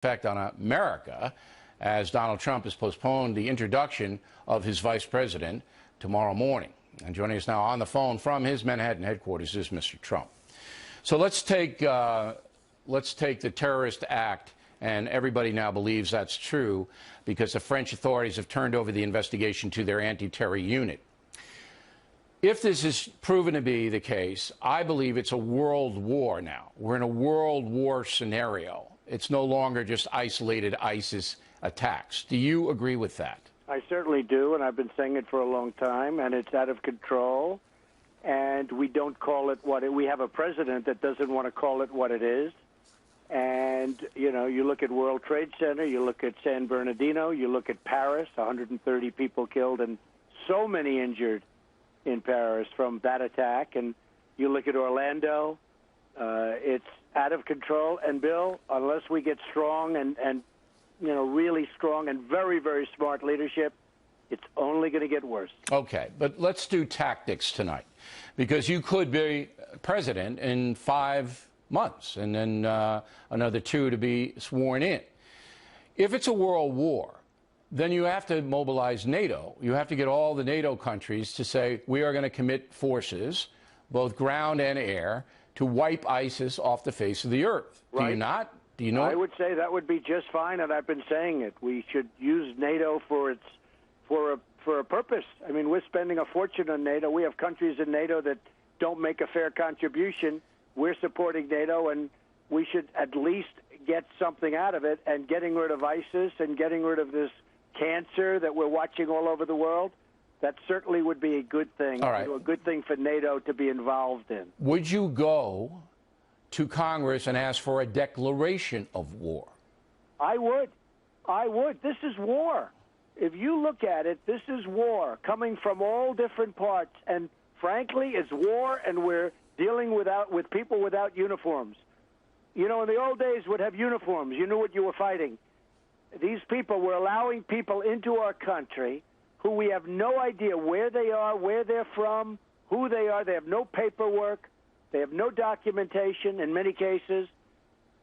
effect on America, as Donald Trump has postponed the introduction of his vice president tomorrow morning. And joining us now on the phone from his Manhattan headquarters is Mr. Trump. So let's take the terrorist act, and everybody now believes that's true because the French authorities have turned over the investigation to their anti-terror unit. If this is proven to be the case, I believe it's a world war now. We're in a world war scenario. It's no longer just isolated ISIS attacks. Do you agree with that? I certainly do, and I've been saying it for a long time, and it's out of control, and we don't call it what it, we have a president that doesn't want to call it what it is. And, you know, you look at World Trade Center, you look at San Bernardino, you look at Paris, 130 people killed and so many injured in Paris from that attack, and you look at Orlando, it's out of control. And Bill, unless we get strong and you know, really strong and very, very smart leadership, it's only going to get worse. Okay, but let's do tactics tonight, because you could be president in 5 months and then another 2 to be sworn in. If it's a world war, then you have to mobilize NATO. You have to get all the NATO countries to say, we are going to commit forces, both ground and air, to wipe ISIS off the face of the earth. Right. Do you not? Do you know? I would say that would be just fine, and I've been saying it. We should use NATO for a purpose. I mean, we're spending a fortune on NATO. We have countries in NATO that don't make a fair contribution. We're supporting NATO, and we should at least get something out of it. And getting rid of ISIS and getting rid of this cancer that we're watching all over the world, that certainly would be a good thing. All right. A good thing for NATO to be involved in. Would you go to Congress and ask for a declaration of war? I would. I would. This is war. If you look at it, this is war coming from all different parts. And frankly, it's war, and we're dealing with people without uniforms. You know, in the old days, would have uniforms. You knew what you were fighting. These people, were allowing people into our country who we have no idea where they are, where they're from, who they are. They have no paperwork. They have no documentation in many cases.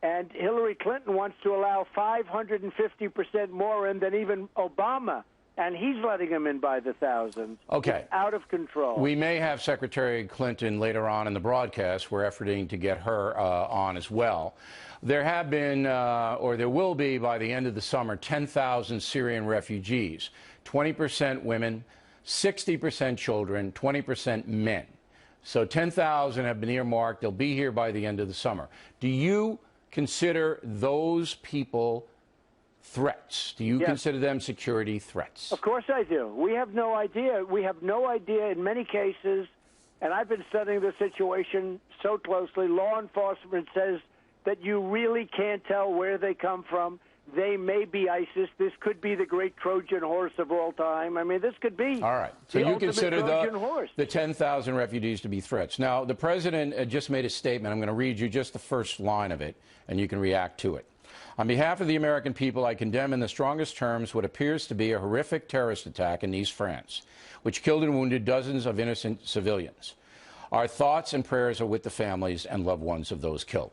And Hillary Clinton wants to allow 550% more in than even Obama. And he's letting them in by the thousands. Okay. It's out of control. We may have Secretary Clinton later on in the broadcast. We're efforting to get her on as well. There have been, or there will be by the end of the summer, 10,000 Syrian refugees, 20% women, 60% children, 20% men. So 10,000 have been earmarked. They'll be here by the end of the summer. Do you consider those people threats? Do you consider them security threats? Of course I do. We have no idea. We have no idea in many cases, and I've been studying the situation so closely. Law enforcement says that you really can't tell where they come from. They may be ISIS. This could be the great Trojan horse of all time. I mean, this could be. All right. So you consider the 10,000 refugees to be threats. Now, the president just made a statement. I'm going to read you just the first line of it, and you can react to it. On behalf of the American people, I condemn in the strongest terms what appears to be a horrific terrorist attack in Nice, France, which killed and wounded dozens of innocent civilians. Our thoughts and prayers are with the families and loved ones of those killed.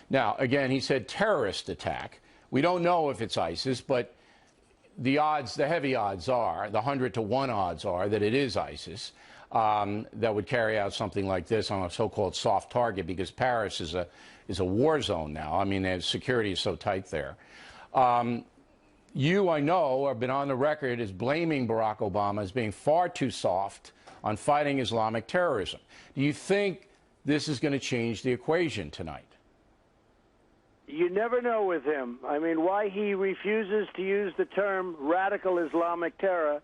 Now, again, he said terrorist attack. We don't know if it's ISIS, but the odds, the heavy odds are, the 100 to 1 odds are that it is ISIS that would carry out something like this on a so-called soft target, because Paris is a war zone now. I mean, the security is so tight there. You, I know, have been on the record as blaming Barack Obama as being far too soft on fighting Islamic terrorism. Do you think this is going to change the equation tonight? You never know with him. I mean, why he refuses to use the term radical Islamic terror.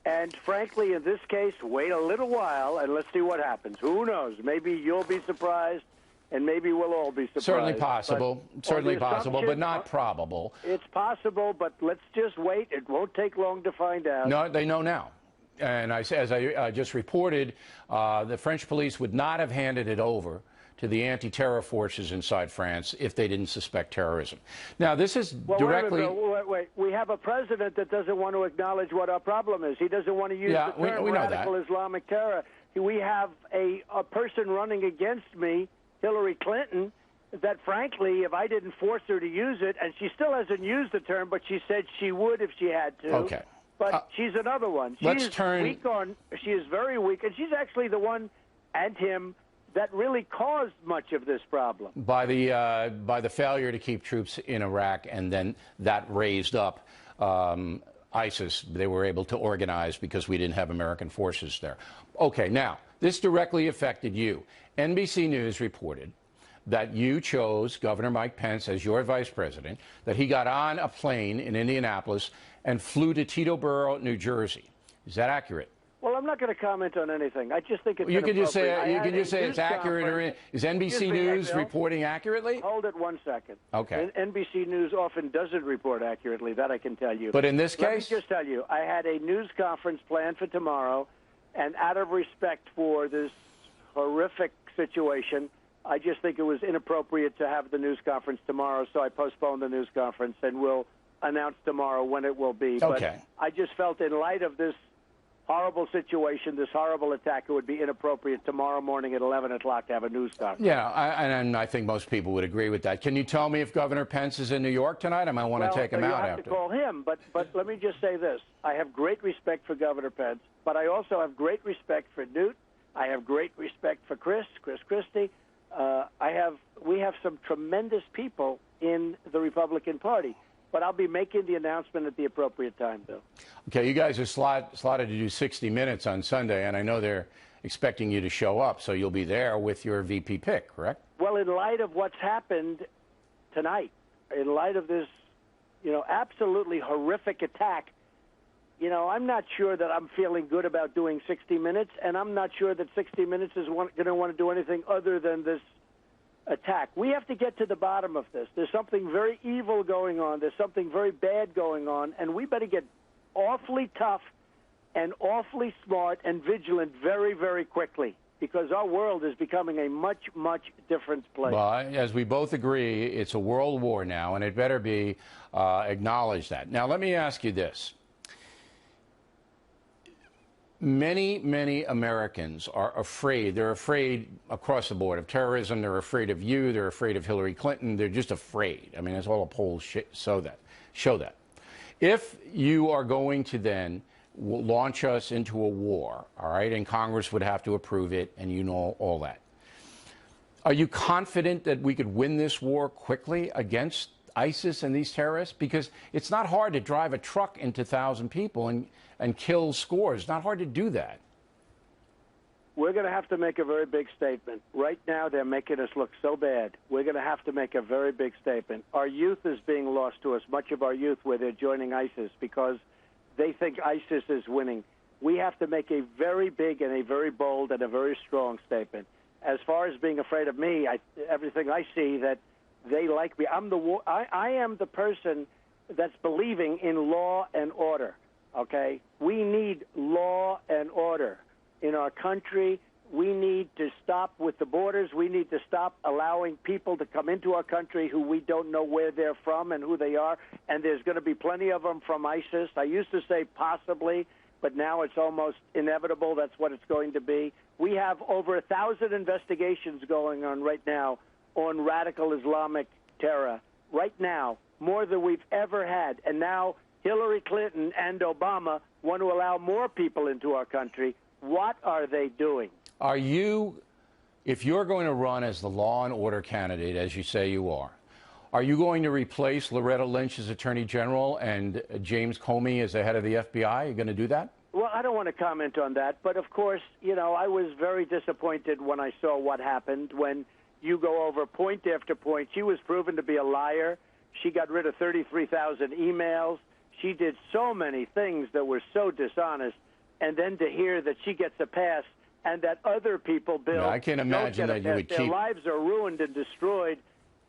And frankly, in this case, wait a little while and let's see what happens. Who knows? Maybe you'll be surprised, and maybe we'll all be surprised. Certainly possible. Certainly possible, but not probable. It's possible, but let's just wait. It won't take long to find out. No, they know now. And as I just reported, the French police would not have handed it over to the anti-terror forces inside France if they didn't suspect terrorism. Now, this is directly... Wait. We have a president that doesn't want to acknowledge what our problem is. He doesn't want to use the term radical Islamic terror. We have a person running against me, Hillary Clinton, that frankly, if I didn't force her to use it, and she still hasn't used the term, but she said she would if she had to. Okay. But she's another one. She is very weak, and she's actually the one, and him, that really caused much of this problem. By the failure to keep troops in Iraq, and then that raised up ISIS. They were able to organize because we didn't have American forces there. Okay, now, this directly affected you. NBC News reported that you chose Governor Mike Pence as your vice president, that he got on a plane in Indianapolis and flew to Teterboro, New Jersey. Is that accurate? Well, I'm not going to comment on anything. I just think it's you can just say it's accurate, or is NBC News reporting accurately? Hold it 1 second. Okay. NBC News often doesn't report accurately. That I can tell you. But in this case, let me just tell you, I had a news conference planned for tomorrow, and out of respect for this horrific situation, I just think it was inappropriate to have the news conference tomorrow. So I postponed the news conference, and we'll announce tomorrow when it will be. Okay. But I just felt, in light of this horrible situation, this horrible attack, it would be inappropriate tomorrow morning at 11 o'clock to have a news conference. Yeah, and I think most people would agree with that. Can you tell me if Governor Pence is in New York tonight? I might want to take him out after. You have to call him, but let me just say this. I have great respect for Governor Pence, but I also have great respect for Newt. I have great respect for Chris Christie. We have some tremendous people in the Republican Party. But I'll be making the announcement at the appropriate time, Bill. Okay, you guys are slotted to do 60 Minutes on Sunday, and I know they're expecting you to show up, so you'll be there with your VP pick, correct? Well, in light of what's happened tonight, in light of this, absolutely horrific attack, I'm not sure that I'm feeling good about doing 60 Minutes, and I'm not sure that 60 Minutes is going to want to do anything other than this attack. We have to get to the bottom of this. There's something very evil going on. There's something very bad going on, and we better get awfully tough and awfully smart and vigilant very, very quickly, because our world is becoming a much, much different place. Well, as we both agree, it's a world war now, and it better be acknowledged that. Now, let me ask you this. Many Americans are afraid. They're afraid across the board of terrorism. They're afraid of you. They're afraid of Hillary Clinton. They're just afraid. I mean, that's all the polls show that. If you are going to then launch us into a war, all right, and Congress would have to approve it, and you know all that, are you confident that we could win this war quickly against ISIS and these terrorists? Because it's not hard to drive a truck into 1,000 people and kill scores. It's not hard to do that. We're going to have to make a very big statement. Right now, they're making us look so bad. We're going to have to make a very big statement. Our youth is being lost to us, much of our youth, where they're joining ISIS because they think ISIS is winning. We have to make a very big and a very bold and a very strong statement. As far as being afraid of me, everything I see that they like me. I am the person that's believing in law and order. Okay? We need law and order in our country. We need to stop with the borders. We need to stop allowing people to come into our country who we don't know where they're from and who they are. And there's going to be plenty of them from ISIS. I used to say possibly, but now it's almost inevitable. That's what it's going to be. We have over 1,000 investigations going on right now on radical Islamic terror. Right now, more than we've ever had. And now Hillary Clinton and Obama want to allow more people into our country. What are they doing? Are you, if you're going to run as the law and order candidate, as you say you are you going to replace Loretta Lynch as Attorney General and James Comey as the head of the FBI? Are you going to do that? Well, I don't want to comment on that. But, of course, I was very disappointed when I saw what happened when you go over point after point. She was proven to be a liar. She got rid of 33,000 emails. She did so many things that were so dishonest. And then to hear that she gets a pass and that other people, Bill, I can't imagine that you would their lives are ruined and destroyed.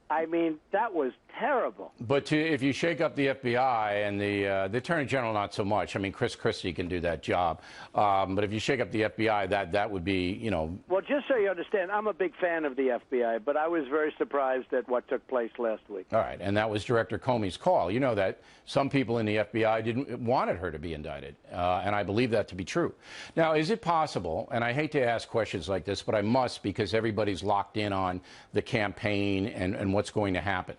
I mean, that was terrible. But if you shake up the FBI and the Attorney General, not so much. I mean, Chris Christie can do that job. But if you shake up the FBI, that would be, you know. Well, just so you understand, I'm a big fan of the FBI, but I was very surprised at what took place last week. All right, and that was Director Comey's call. You know that some people in the FBI wanted her to be indicted, and I believe that to be true. Now, is it possible, and I hate to ask questions like this, but I must because everybody's locked in on the campaign and what's going to happen.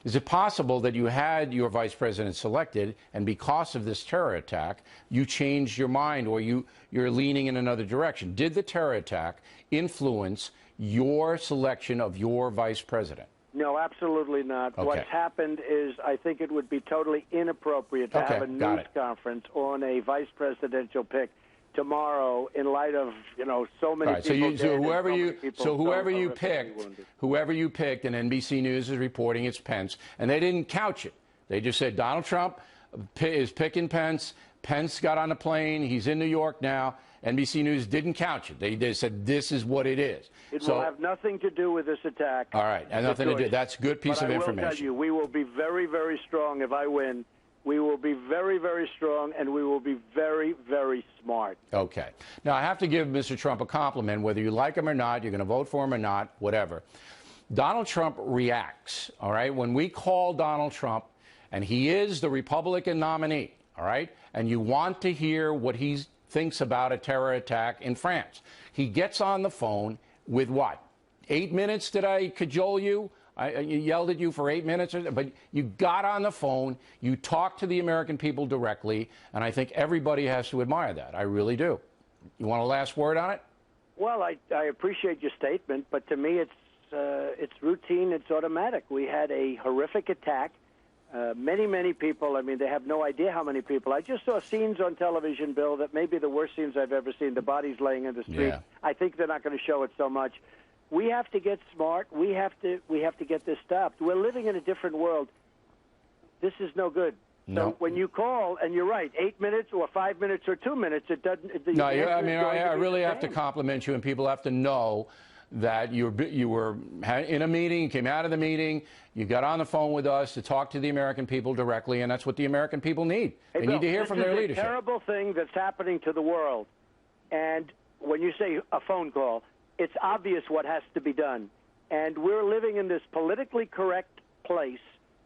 Is it possible that you had your vice president selected, and because of this terror attack, you changed your mind or you're leaning in another direction? Did the terror attack influence your selection of your vice president? No, absolutely not. Okay. What's happened is I think it would be totally inappropriate to have a news conference on a vice presidential pick tomorrow in light of, you know, so many people. So whoever you picked, and NBC News is reporting it's Pence, and they didn't couch it. They just said Donald Trump is picking Pence. Pence got on a plane. He's in New York now. NBC News didn't couch it. They said this is what it is. It will have nothing to do with this attack. All right, and nothing to do. That's a good piece of information. I will tell you, we will be very, very strong if I win. We will be very, very strong, and we will be very, very smart. Okay. Now, I have to give Mr. Trump a compliment, whether you like him or not, you're going to vote for him or not, whatever. Donald Trump reacts, all right? When we call Donald Trump, and he is the Republican nominee, all right, and you want to hear what he thinks about a terror attack in France, he gets on the phone with what? 8 minutes, did I cajole you? I yelled at you for 8 minutes, but you got on the phone, you talked to the American people directly, and I think everybody has to admire that. I really do. You want a last word on it? Well, I appreciate your statement, but to me it's routine, it's automatic. We had a horrific attack. Many people, I mean, they have no idea how many people. I just saw scenes on television, Bill, that may be the worst scenes I've ever seen, the bodies laying in the street. Yeah. I think they're not going to show it so much. We have to get smart. We have to get this stopped. We're living in a different world. This is no good. No. So when you call, and you're right, 8 minutes or 5 minutes or 2 minutes, it doesn't. No, I mean, I really have to compliment you, and people have to know that you were in a meeting, you came out of the meeting, you got on the phone with us to talk to the American people directly, and that's what the American people need. Hey, they Bill, need to hear from their leadership. This is a terrible thing that's happening to the world. And when you say a phone call, it's obvious what has to be done. And we're living in this politically correct place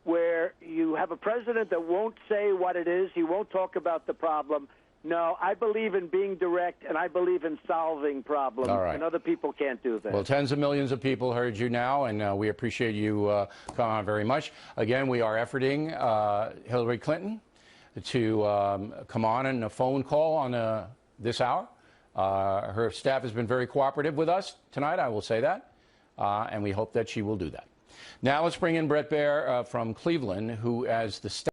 where you have a president that won't say what it is. He won't talk about the problem. No, I believe in being direct, and I believe in solving problems. All right. And other people can't do that. Well, tens of millions of people heard you now, and we appreciate you coming on very much. Again, we are efforting Hillary Clinton to come on in a phone call on this hour. Her staff has been very cooperative with us tonight, I will say that, and we hope that she will do that. Now let's bring in Brett Baer from Cleveland, who, as the staff